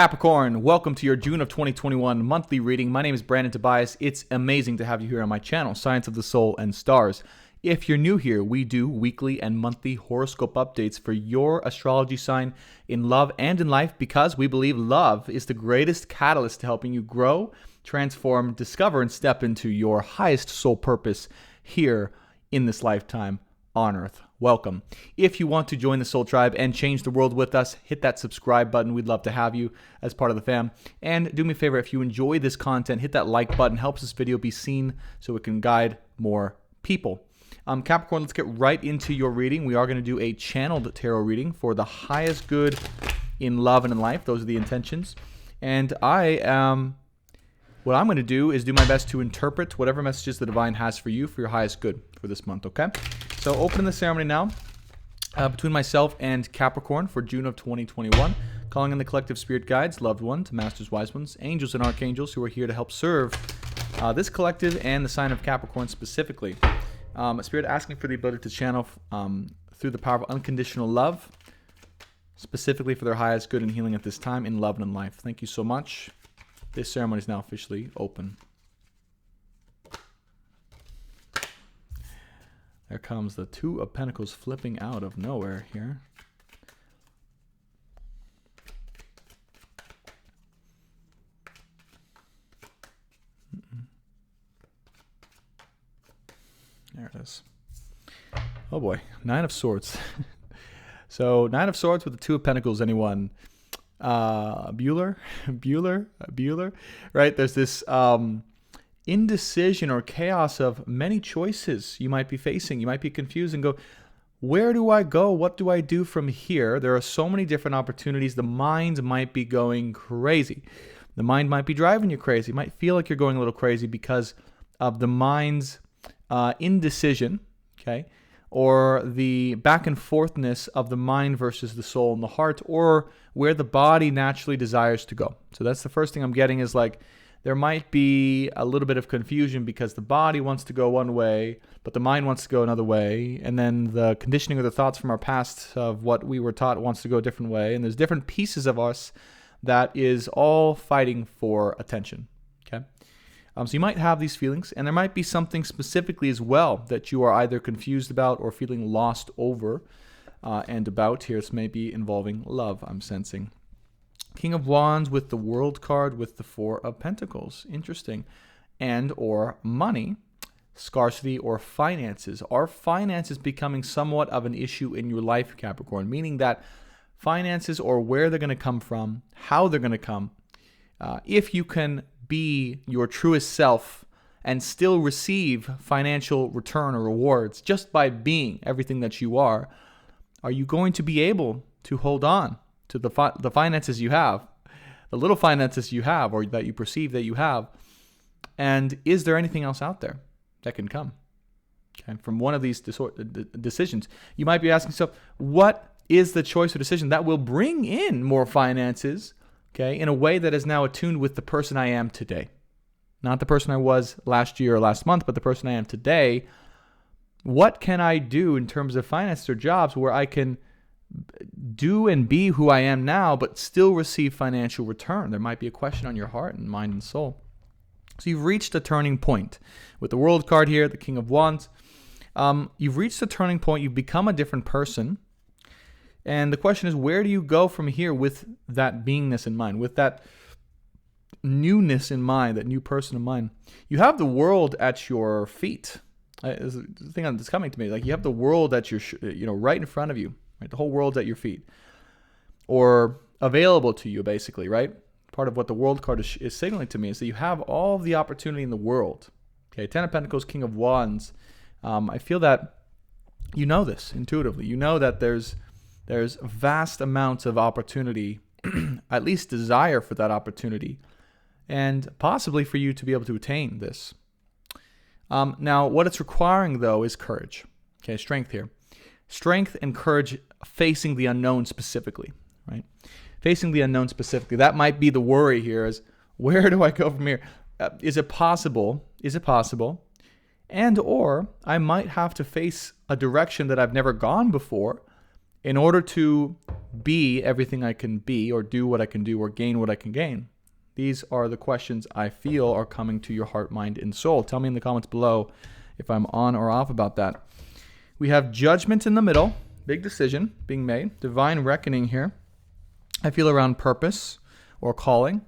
Capricorn, welcome to your June of 2021 monthly reading. My name is Brandon Tobias. It's amazing to have you here on my channel, Science of the Soul and Stars. If you're new here, we do weekly and monthly horoscope updates for your astrology sign in love and in life because we believe love is the greatest catalyst to helping you grow, transform, discover, and step into your highest soul purpose here in this lifetime on Earth. Welcome. If you want to join the Soul Tribe and change the world with us, hit that subscribe button. We'd love to have you as part of the fam. And do me a favor, if you enjoy this content, hit that like button. Helps this video be seen so it can guide more people. Capricorn, let's get right into your reading. We are going to do a channeled tarot reading for the highest good in love and in life. Those are the intentions. And what I'm going to do is do my best to interpret whatever messages the divine has for you for your highest good for this month, okay? So opening the ceremony now between myself and Capricorn for June of 2021, calling in the collective spirit guides, loved ones, masters, wise ones, angels, and archangels who are here to help serve this collective and the sign of Capricorn specifically. Spirit asking for the ability to channel through the power of unconditional love, specifically for their highest good and healing at this time in love and in life. Thank you so much. This ceremony is now officially open. There comes the Two of Pentacles flipping out of nowhere here. There it is. Oh boy, Nine of Swords. So Nine of Swords with the Two of Pentacles, anyone? Bueller, right? There's this indecision or chaos of many choices you might be facing. You might be confused and go, where do I go? What do I do from here? There are so many different opportunities. The mind might be going crazy. The mind might be driving you crazy. It might feel like you're going a little crazy because of the mind's indecision, okay? Or the back and forthness of the mind versus the soul and the heart, or where the body naturally desires to go. So that's the first thing I'm getting is like, there might be a little bit of confusion because the body wants to go one way, but the mind wants to go another way. And then the conditioning or the thoughts from our past of what we were taught wants to go a different way. And there's different pieces of us that is all fighting for attention, okay? So you might have these feelings, and there might be something specifically as well that you are either confused about or feeling lost over and about. Here, this may be involving love, I'm sensing. King of Wands with the World card with the Four of Pentacles. Interesting. And or money, scarcity, or finances. Are finances becoming somewhat of an issue in your life, Capricorn? Meaning that finances, or where they're going to come from, how they're going to come, if you can be your truest self and still receive financial return or rewards just by being everything that you are you going to be able to hold on to the finances you have, the little finances you have or that you perceive that you have? And is there anything else out there that can come from one of these decisions? You might be asking yourself, what is the choice or decision that will bring in more finances, in a way that is now attuned with the person I am today? Not the person I was last year or last month, but the person I am today. What can I do in terms of finances or jobs where I can do and be who I am now, but still receive financial return? There might be a question on your heart and mind and soul. So you've reached a turning point. With the World card here, the King of Wands, you've reached a turning point. You've become a different person. And the question is, where do you go from here with that beingness in mind, with that newness in mind, that new person in mind? You have the world at your feet. Is the thing that's coming to me. Like, you have the world at your, right in front of you. Right? The whole world's at your feet, or available to you, basically. Right. Part of what the World card is signaling to me is that you have all of the opportunity in the world. Okay. Ten of Pentacles, King of Wands. I feel that you know this intuitively. You know that there's vast amounts of opportunity, at least desire for that opportunity, and possibly for you to be able to attain this. Now, what it's requiring, though, is courage. Okay, strength here. Strength and courage facing the unknown specifically, right? Facing the unknown specifically. That might be the worry here is, where do I go from here? Is it possible? Is it possible? And or I might have to face a direction that I've never gone before, in order to be everything I can be, or do what I can do, or gain what I can gain? These are the questions I feel are coming to your heart, mind, and soul. Tell me in the comments below if I'm on or off about that. We have judgment in the middle, big decision being made, divine reckoning here. I feel around purpose or calling.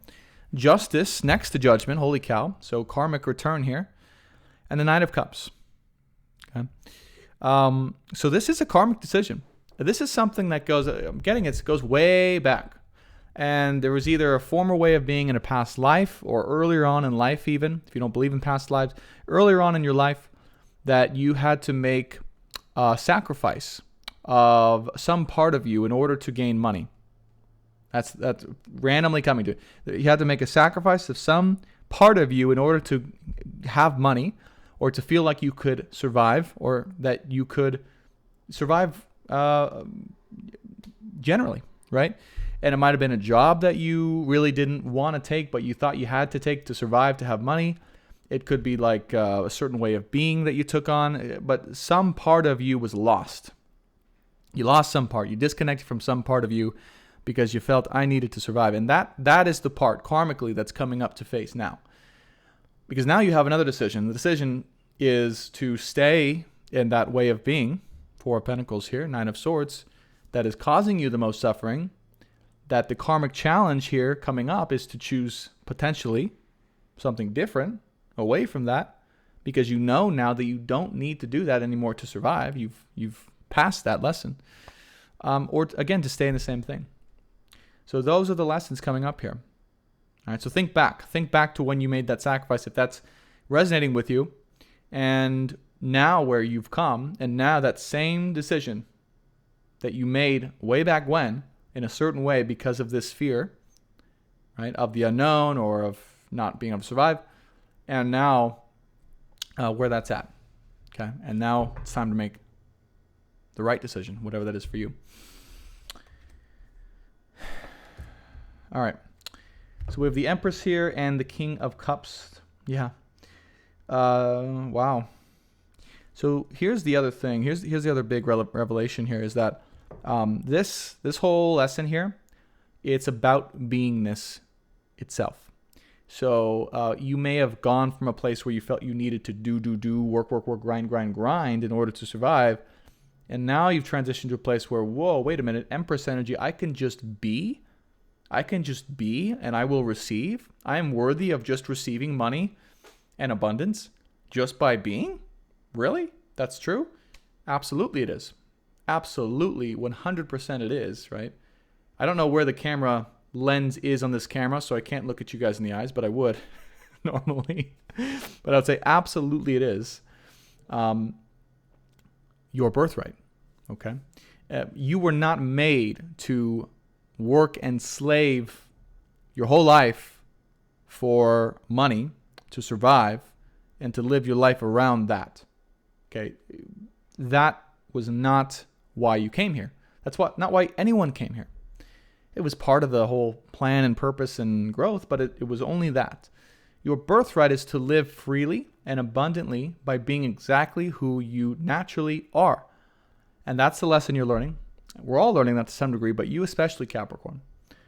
Justice next to judgment, holy cow, so karmic return here. And the Knight of Cups. Okay. So this is a karmic decision. This is something that goes, I'm getting it, goes way back. And there was either a former way of being in a past life, or earlier on in life even, if you don't believe in past lives, earlier on in your life that you had to make a sacrifice of some part of you in order to gain money. That's randomly coming to it. You had to make a sacrifice of some part of you in order to have money, or to feel like you could survive, or that you could survive generally, right? And it might have been a job that you really didn't want to take, but you thought you had to take to survive, to have money. It could be like a certain way of being that you took on, but some part of you was lost. You lost some part. You disconnected from some part of you because you felt I needed to survive. And that is the part karmically that's coming up to face now. Because now you have another decision. The decision is to stay in that way of being, Four of Pentacles here, Nine of Swords, that is causing you the most suffering. That the karmic challenge here coming up is to choose potentially something different away from that, because you know now that you don't need to do that anymore to survive. You've passed that lesson. Or again, to stay in the same thing. So those are the lessons coming up here. All right, so think back. Think back to when you made that sacrifice, if that's resonating with you, and now where you've come, and now that same decision that you made way back when, in a certain way because of this fear, right, of the unknown or of not being able to survive, and now where that's at, okay? And now it's time to make the right decision, whatever that is for you. All right. So we have the Empress here and the King of Cups. Yeah. Wow. So here's the other thing. Here's the other big revelation here is that this whole lesson here, it's about beingness itself. So you may have gone from a place where you felt you needed to do, work, grind in order to survive. And now you've transitioned to a place where, whoa, wait a minute, Empress energy, I can just be and I will receive. I am worthy of just receiving money and abundance just by being? Really? That's true? Absolutely it is. Absolutely, 100% it is, right? I don't know where the camera lens is on this camera, so I can't look at you guys in the eyes, but I would normally. But I'd say absolutely it is your birthright, okay? You were not made to work and slave your whole life for money to survive and to live your life around that. Okay, that was not why you came here. That's not why anyone came here. It was part of the whole plan and purpose and growth, but it was only that. Your birthright is to live freely and abundantly by being exactly who you naturally are. And that's the lesson you're learning. We're all learning that to some degree, but you especially, Capricorn,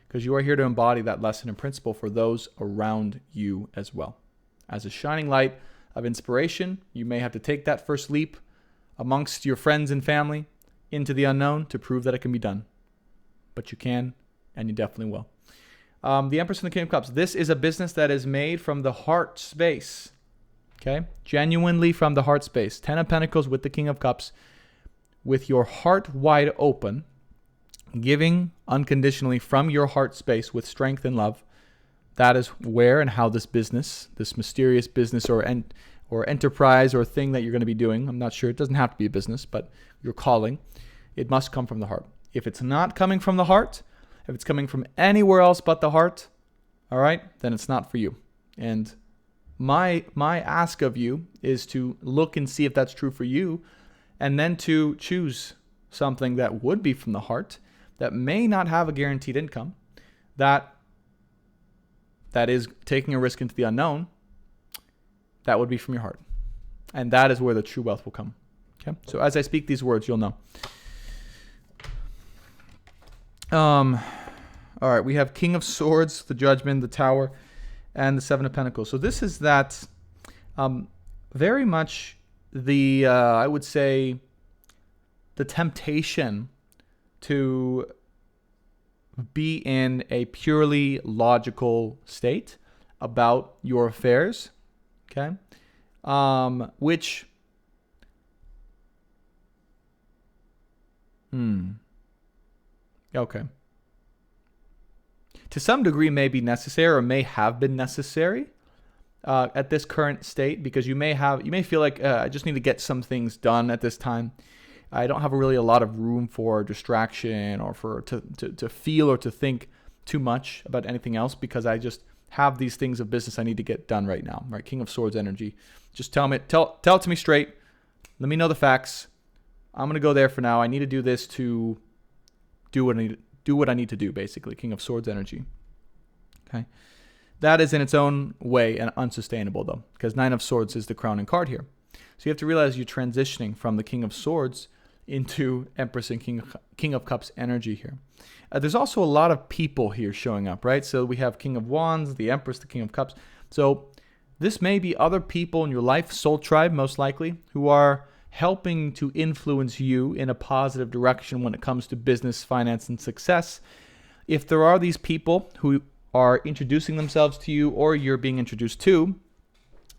because you are here to embody that lesson and principle for those around you as well. As a shining light of inspiration, you may have to take that first leap amongst your friends and family into the unknown to prove that it can be done. But you can, and you definitely will. The Empress and the King of Cups. This is a business that is made from the heart space. Okay? Genuinely from the heart space. 10 of Pentacles with the King of Cups. With your heart wide open, giving unconditionally from your heart space with strength and love. That is where and how this business, this mysterious business or enterprise or thing that you're going to be doing, I'm not sure, it doesn't have to be a business, but your calling, it must come from the heart. If it's not coming from the heart, if it's coming from anywhere else but the heart, all right, then it's not for you. And my ask of you is to look and see if that's true for you, and then to choose something that would be from the heart, that may not have a guaranteed income, that is taking a risk into the unknown, that would be from your heart. And that is where the true wealth will come. Okay? So as I speak these words, you'll know. All right, we have King of Swords, the Judgment, the Tower, and the Seven of Pentacles. So this is that very much the, I would say, the temptation to be in a purely logical state about your affairs, okay? Which, okay. To some degree may be necessary or may have been necessary at this current state, because you may feel like I just need to get some things done at this time. I don't have really a lot of room for distraction or to feel or to think too much about anything else, because I just have these things of business I need to get done right now. Right, King of Swords energy. Just tell it to me straight. Let me know the facts. I'm gonna go there for now. I need to do this to do what I need to do, basically. King of Swords energy. Okay. That is in its own way and unsustainable, though, because Nine of Swords is the crowning card here. So you have to realize you're transitioning from the King of Swords into Empress and King of Cups energy here. There's also a lot of people here showing up, right? So we have King of Wands, the Empress, the King of Cups. So this may be other people in your life, soul tribe most likely, who are helping to influence you in a positive direction when it comes to business, finance, and success. If there are these people who are introducing themselves to you, or you're being introduced to,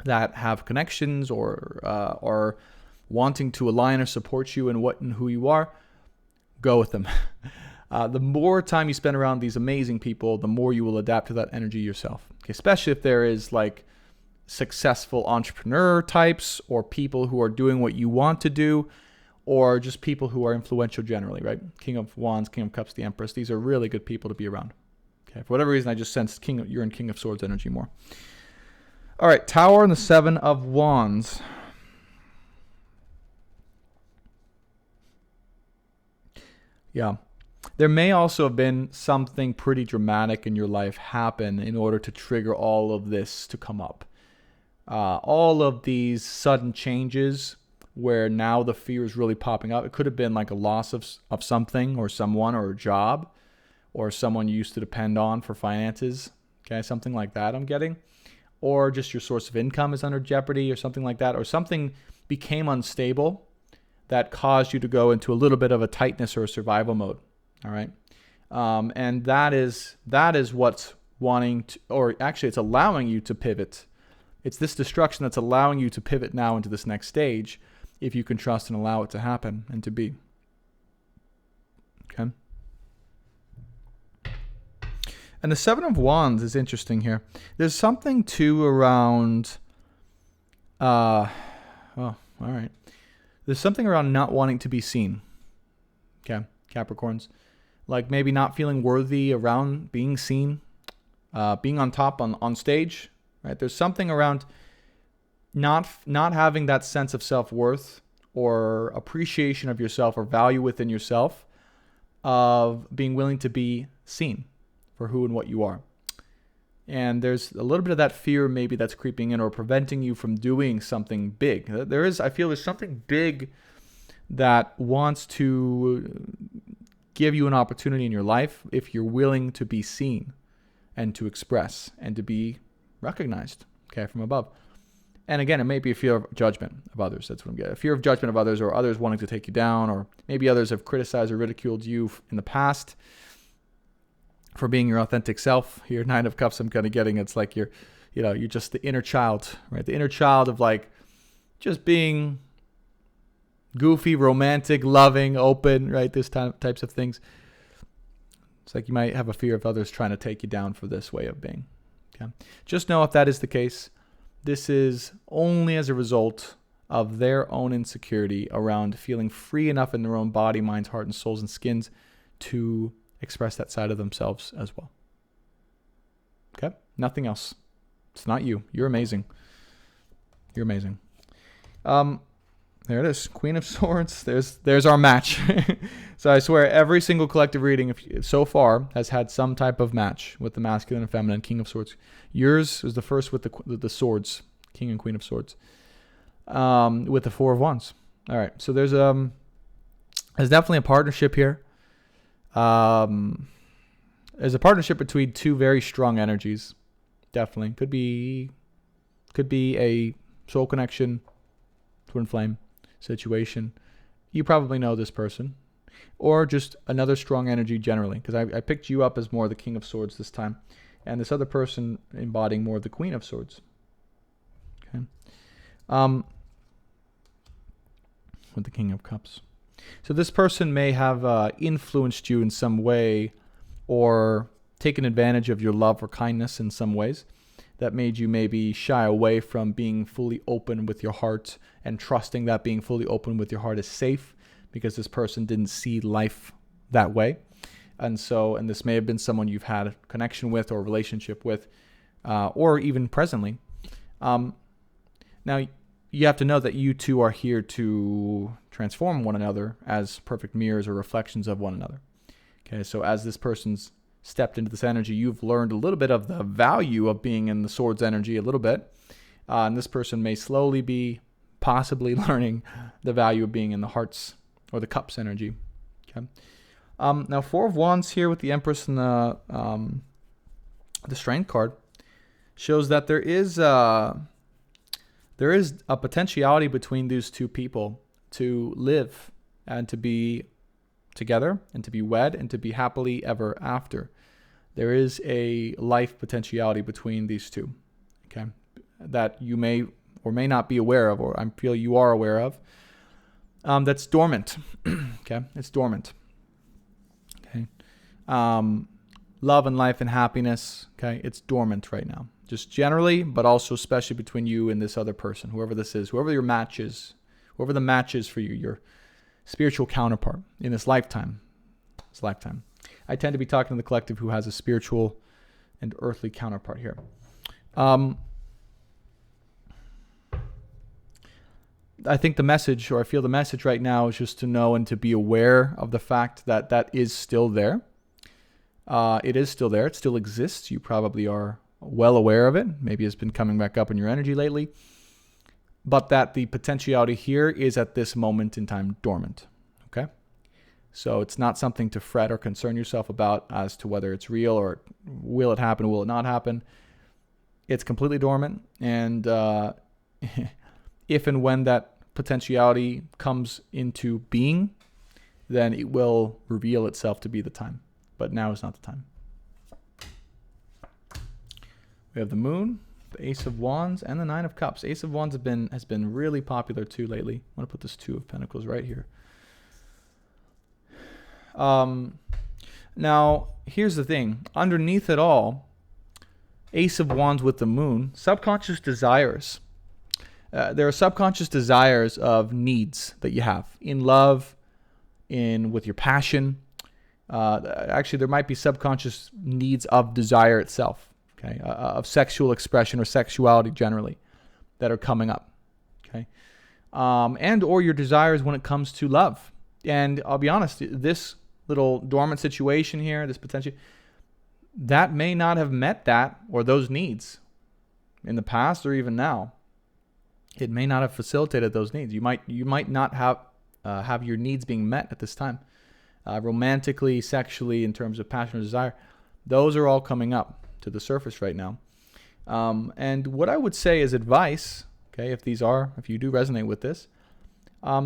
that have connections or are wanting to align or support you in what and who you are, go with them. The more time you spend around these amazing people, the more you will adapt to that energy yourself. Okay, especially if there is like successful entrepreneur types, or people who are doing what you want to do, or just people who are influential generally, right? King of Wands, King of Cups, the Empress. These are really good people to be around. Okay, for whatever reason, I just sensed you're in King of Swords energy more. All right, Tower and the Seven of Wands. Yeah. There may also have been something pretty dramatic in your life happen in order to trigger all of this to come up. All of these sudden changes where now the fear is really popping up. It could have been like a loss of something or someone, or a job, or someone you used to depend on for finances. Okay, something like that I'm getting. Or just your source of income is under jeopardy or something like that. Or something became unstable that caused you to go into a little bit of a tightness or a survival mode. All right. And that is what's wanting to, or actually it's allowing you to pivot. It's this destruction that's allowing you to pivot now into this next stage, if you can trust and allow it to happen and to be. Okay. And the Seven of Wands is interesting here. There's something too around, all right. There's something around not wanting to be seen. Okay, Capricorns. Like maybe not feeling worthy around being seen, being on top on stage, right? There's something around not having that sense of self-worth or appreciation of yourself or value within yourself, of being willing to be seen for who and what you are. And there's a little bit of that fear maybe that's creeping in or preventing you from doing something big. I feel there's something big that wants to give you an opportunity in your life if you're willing to be seen and to express and to be recognized, okay, from above. And again, it may be a fear of judgment of others. That's what I'm getting. A fear of judgment of others, or others wanting to take you down, or maybe others have criticized or ridiculed you in the past for being your authentic self. Here, Nine of Cups, I'm kind of getting, it's like you're just the inner child, right? The inner child of like just being goofy, romantic, loving, open, right? This types of things. It's like you might have a fear of others trying to take you down for this way of being. Okay. Just know if that is the case, this is only as a result of their own insecurity around feeling free enough in their own body, minds, heart, and souls and skins to express that side of themselves as well. Okay? Nothing else. It's not you. You're amazing. You're amazing. There it is. Queen of Swords. There's our match. So I swear every single collective reading so far has had some type of match with the masculine and feminine King of Swords. Yours was the first with the swords, King and Queen of Swords, with the Four of Wands. All right. So there's definitely a partnership here. There's a partnership between two very strong energies. Definitely. Could be a soul connection, twin flame situation. You probably know this person. Or just another strong energy generally. Because I picked you up as more the King of Swords this time. And this other person embodying more of the Queen of Swords. Okay. With the King of Cups. So this person may have influenced you in some way or taken advantage of your love or kindness in some ways that made you maybe shy away from being fully open with your heart and trusting that being fully open with your heart is safe because this person didn't see life that way. And this may have been someone you've had a connection with or a relationship with, or even presently. Now, you have to know that you two are here to transform one another as perfect mirrors or reflections of one another. Okay, so as this person's stepped into this energy, you've learned a little bit of the value of being in the Swords energy a little bit. And this person may slowly be possibly learning the value of being in the Hearts or the Cups energy. Okay. Now, Four of Wands here with the Empress and the Strength card shows that there is a potentiality between these two people to live and to be together and to be wed and to be happily ever after. There is a life potentiality between these two, okay, that you may or may not be aware of, or I feel you are aware of, that's dormant, okay? It's dormant, okay? Love and life and happiness, okay? It's dormant right now. Just generally, but also especially between you and this other person, whoever this is, whoever your match is, whoever the match is for you, your spiritual counterpart in this lifetime. I tend to be talking to the collective who has a spiritual and earthly counterpart here. I think the message, or I feel the message right now, is just to know and to be aware of the fact that that is still there. It is still there. It still exists. You probably are well aware of it. Maybe it's been coming back up in your energy lately. But that the potentiality here is at this moment in time dormant. Okay? So it's not something to fret or concern yourself about as to whether it's real or will it happen, will it not happen. It's completely dormant. And if and when that potentiality comes into being, then it will reveal itself to be the time. But now is not the time. We have the Moon, the Ace of Wands, and the Nine of Cups. Ace of Wands has been really popular too lately. I'm going to put this Two of Pentacles right here. Now, here's the thing. Underneath it all, Ace of Wands with the Moon, subconscious desires. There are subconscious desires of needs that you have in love, with your passion. Actually, there might be subconscious needs of desire itself, okay, of sexual expression or sexuality generally that are coming up, okay, and or your desires when it comes to love. And I'll be honest, this little dormant situation here, this potential, that may not have met that or those needs in the past or even now. It may not have facilitated those needs. You might not have your needs being met at this time. Romantically, sexually, in terms of passion or desire, those are all coming up to the surface right now. And what I would say as advice, okay, if you do resonate with this,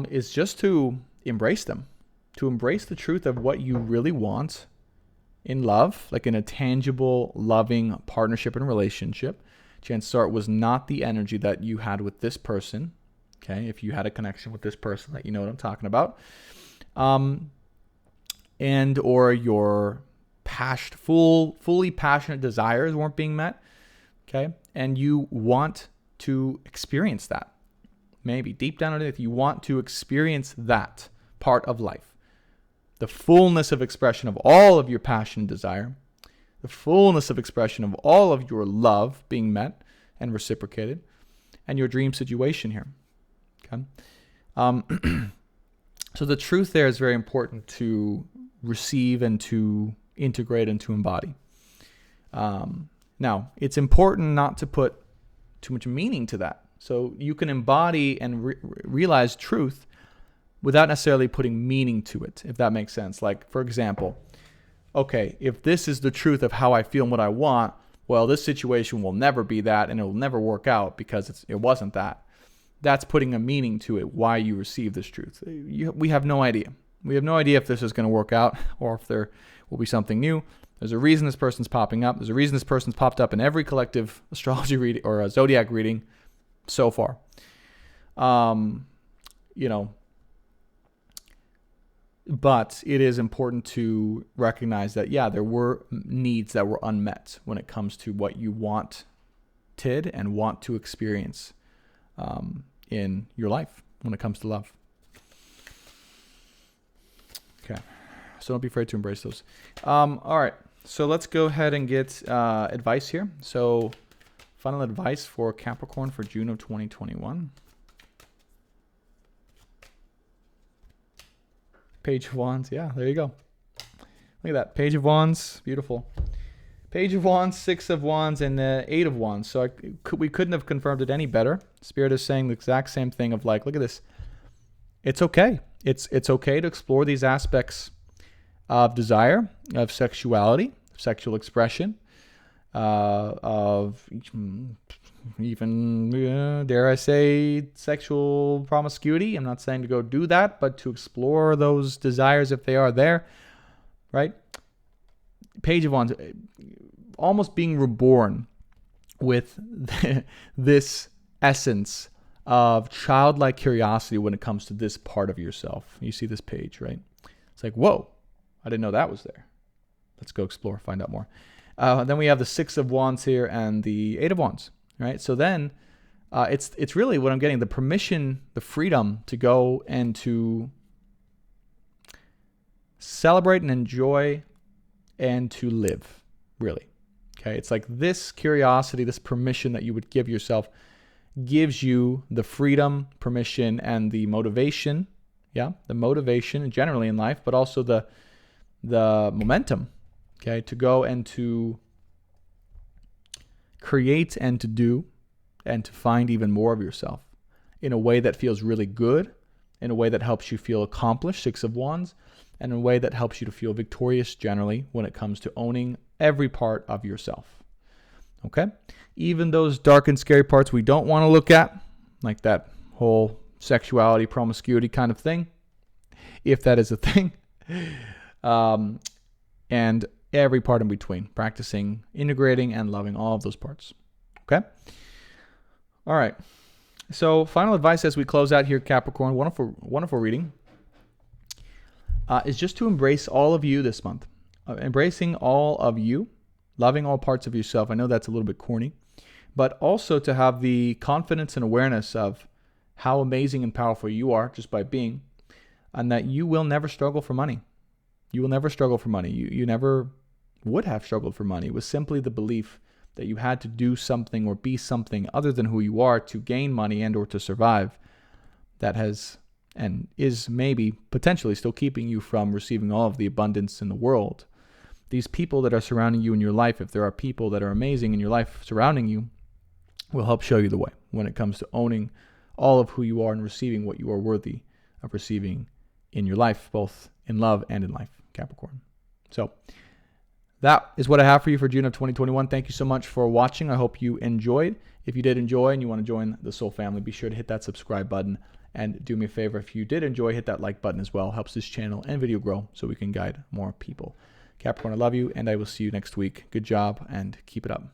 is just to embrace them, to embrace the truth of what you really want in love, like in a tangible, loving partnership and relationship. Chances are it was not the energy that you had with this person, okay, if you had a connection with this person, that you know what I'm talking about. And or your fully passionate desires weren't being met, okay? And you want to experience that. Maybe deep down underneath, you want to experience that part of life. The fullness of expression of all of your passion and desire, the fullness of expression of all of your love being met and reciprocated, and your dream situation here, okay? So the truth there is very important to receive and to integrate and to embody. Now, it's important not to put too much meaning to that. So you can embody and realize truth without necessarily putting meaning to it, if that makes sense. Like, for example, okay, if this is the truth of how I feel and what I want, well, this situation will never be that and it will never work out because it wasn't that. That's putting a meaning to it, why you receive this truth. We have no idea. We have no idea if this is going to work out or if there will be something new. There's a reason this person's popping up. There's a reason this person's popped up in every collective astrology reading or a zodiac reading so far. But it is important to recognize that, yeah, there were needs that were unmet when it comes to what you wanted and want to experience in your life when it comes to love. Okay. So don't be afraid to embrace those. All right. So let's go ahead and get advice here. So final advice for Capricorn for June of 2021. Page of Wands. Yeah, there you go. Look at that. Page of Wands. Beautiful. Page of Wands, Six of Wands, and Eight of Wands. So we couldn't have confirmed it any better. Spirit is saying the exact same thing of like, look at this. It's okay. It's okay to explore these aspects of desire, of sexuality, sexual expression, of even, dare I say, sexual promiscuity. I'm not saying to go do that, but to explore those desires if they are there, right? Page of Wands, almost being reborn with this essence of childlike curiosity when it comes to this part of yourself. You see this page, right? It's like, whoa, I didn't know that was there. Let's go explore, find out more. Then we have the Six of Wands here and the Eight of Wands, right? So then it's really what I'm getting, the permission, the freedom to go and to celebrate and enjoy and to live, really. Okay, it's like this curiosity, this permission that you would give yourself gives you the freedom, permission, and the motivation. Yeah, the motivation generally in life, but also the momentum, okay, to go and to create and to do and to find even more of yourself in a way that feels really good, in a way that helps you feel accomplished, Six of Wands, and in a way that helps you to feel victorious generally when it comes to owning every part of yourself. Okay? Even those dark and scary parts we don't want to look at, like that whole sexuality, promiscuity kind of thing, if that is a thing, and every part in between, practicing, integrating, and loving all of those parts. Okay? All right. So final advice as we close out here, Capricorn, wonderful reading, is just to embrace all of you this month. Embracing all of you, loving all parts of yourself. I know that's a little bit corny, but also to have the confidence and awareness of how amazing and powerful you are just by being, and that you will never struggle for money. You will never struggle for money. You never would have struggled for money. It was simply the belief that you had to do something or be something other than who you are to gain money and or to survive that has and is maybe potentially still keeping you from receiving all of the abundance in the world. These people that are surrounding you in your life, if there are people that are amazing in your life surrounding you, will help show you the way when it comes to owning all of who you are and receiving what you are worthy of receiving in your life, both in love and in life, Capricorn. So that is what I have for you for June of 2021. Thank you so much for watching. I hope you enjoyed. If you did enjoy and you want to join the Soul family, be sure to hit that subscribe button. And do me a favor, if you did enjoy, hit that like button as well. Helps this channel and video grow so we can guide more people. Capricorn, I love you, and I will see you next week. Good job, and keep it up.